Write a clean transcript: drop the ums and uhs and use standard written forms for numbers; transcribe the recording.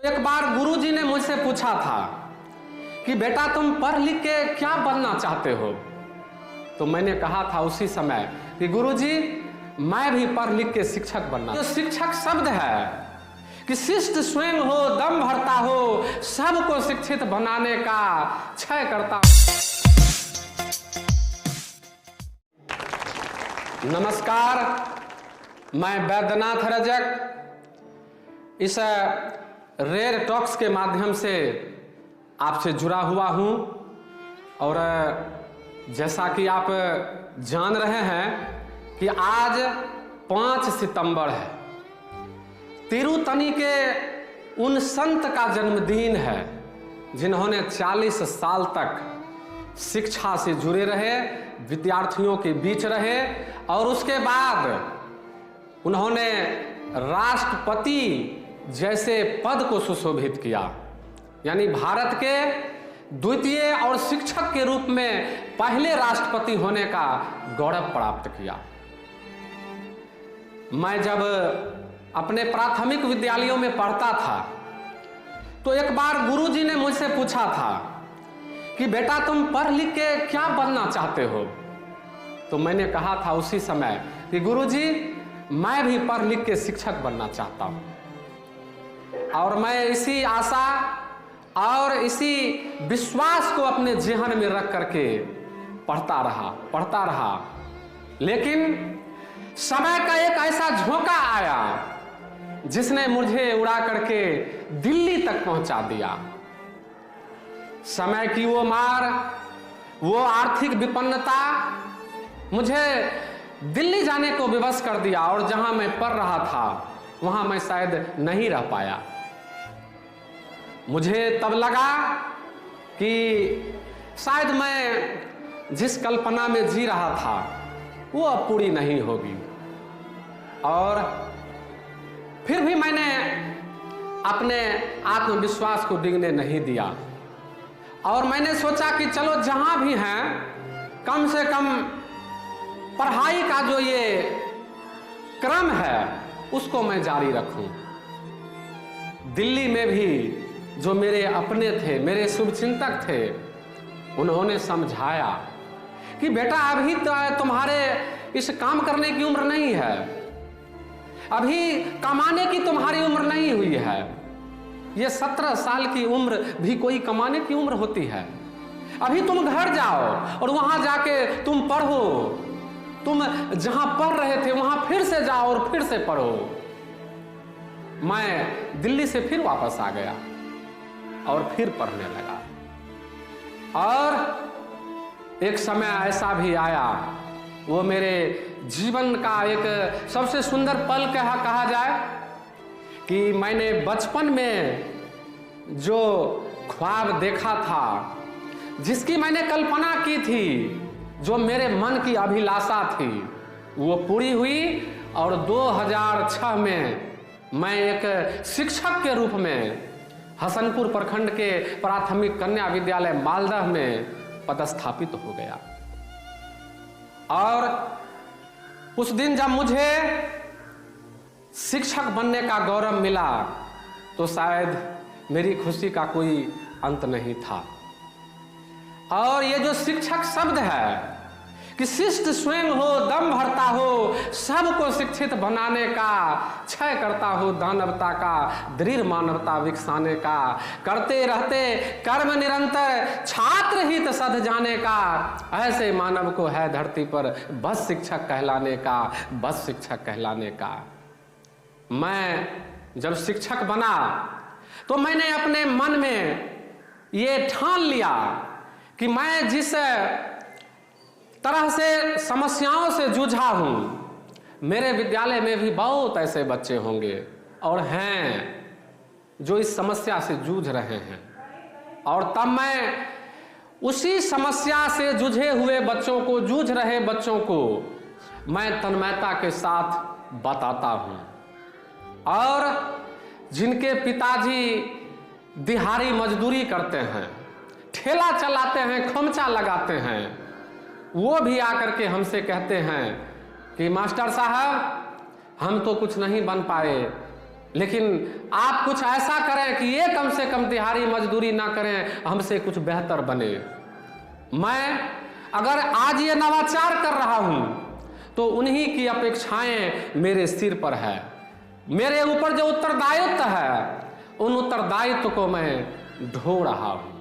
एक बार गुरुजी ने मुझसे पूछा था कि बेटा तुम पढ़ लिख के क्या बनना चाहते हो। तो मैंने कहा था उसी समय कि गुरुजी मैं भी पढ़ लिख के शिक्षक बनना। जो शिक्षक शब्द है कि शिष्ट स्वयं हो, दम भरता हो, सबको शिक्षित बनाने का क्षय करता। नमस्कार, मैं वैद्यनाथ रजक इस रेयर टॉक्स के माध्यम से आपसे जुड़ा हुआ हूं। और जैसा कि आप जान रहे हैं कि आज 5 सितंबर है, तिरुतनी के उन संत का जन्मदिन है जिन्होंने 40 साल तक शिक्षा से जुड़े रहे, विद्यार्थियों के बीच रहे और उसके बाद उन्होंने राष्ट्रपति जैसे पद को सुशोभित किया, यानी भारत के द्वितीय और शिक्षक के रूप में पहले राष्ट्रपति होने का गौरव प्राप्त किया। मैं जब अपने प्राथमिक विद्यालयों में पढ़ता था तो एक बार गुरुजी ने मुझसे पूछा था कि बेटा तुम पढ़ लिख के क्या बनना चाहते हो। तो मैंने कहा था उसी समय कि गुरुजी मैं भी पढ़ लिख के शिक्षक बनना चाहता हूं। और मैं इसी आशा और इसी विश्वास को अपने जेहन में रख करके पढ़ता रहा। लेकिन समय का एक ऐसा झोंका आया जिसने मुझे उड़ा करके दिल्ली तक पहुंचा दिया। समय की वो मार, वो आर्थिक विपन्नता मुझे दिल्ली जाने को विवश कर दिया और जहां मैं पढ़ रहा था वहां मैं शायद नहीं रह पाया। मुझे तब लगा कि शायद मैं जिस कल्पना में जी रहा था वो अब पूरी नहीं होगी। और फिर भी मैंने अपने आत्मविश्वास को डिगने नहीं दिया और मैंने सोचा कि चलो जहां भी हैं कम से कम पढ़ाई का जो ये क्रम है उसको मैं जारी रखूं। दिल्ली में भी जो मेरे अपने थे, मेरे शुभचिंतक थे, उन्होंने समझाया कि बेटा अभी तो तुम्हारे इस काम करने की उम्र नहीं है, अभी कमाने की तुम्हारी उम्र नहीं हुई है। ये 17 साल की उम्र भी कोई कमाने की उम्र होती है। अभी तुम घर जाओ और वहां जाके तुम पढ़ो, तुम जहां पढ़ रहे थे वहां फिर से जाओ और फिर से पढ़ो। मैं दिल्ली से फिर वापस आ गया और फिर पढ़ने लगा। और एक समय ऐसा भी आया, वो मेरे जीवन का एक सबसे सुंदर पल कहा जाए कि मैंने बचपन में जो ख्वाब देखा था, जिसकी मैंने कल्पना की थी, जो मेरे मन की अभिलाषा थी, वो पूरी हुई। और 2006 में मैं एक शिक्षक के रूप में हसनपुर प्रखंड के प्राथमिक कन्या विद्यालय मालदह में पदस्थापित हो गया। और उस दिन जब मुझे शिक्षक बनने का गौरव मिला तो शायद मेरी खुशी का कोई अंत नहीं था। और ये जो शिक्षक शब्द है कि शिष्ट स्वयं हो, दम भरता हो, सबको शिक्षित बनाने का क्षय करता हो, दानवता का दृढ़ मानवता विकसाने का, करते रहते कर्म निरंतर छात्र हित सध जाने का, ऐसे मानव को है धरती पर बस शिक्षक कहलाने का, बस शिक्षक कहलाने का। मैं जब शिक्षक बना तो मैंने अपने मन में ये ठान लिया कि मैं जिस तरह से समस्याओं से जूझा हूं, मेरे विद्यालय में भी बहुत ऐसे बच्चे होंगे और हैं जो इस समस्या से जूझ रहे हैं। और तब मैं उसी समस्या से जूझे हुए बच्चों को, जूझ रहे बच्चों को मैं तन्मयता के साथ बताता हूं। और जिनके पिताजी दिहाड़ी मजदूरी करते हैं, ठेला चलाते हैं, खमचा लगाते हैं, वो भी आकर के हमसे कहते हैं कि मास्टर साहब हम तो कुछ नहीं बन पाए, लेकिन आप कुछ ऐसा करें कि ये कम से कम दिहाड़ी मजदूरी ना करें, हमसे कुछ बेहतर बने। मैं अगर आज ये नवाचार कर रहा हूं तो उन्हीं की अपेक्षाएं मेरे सिर पर है। मेरे ऊपर जो उत्तरदायित्व है उन उत्तरदायित्व को मैं ढो रहा हूं।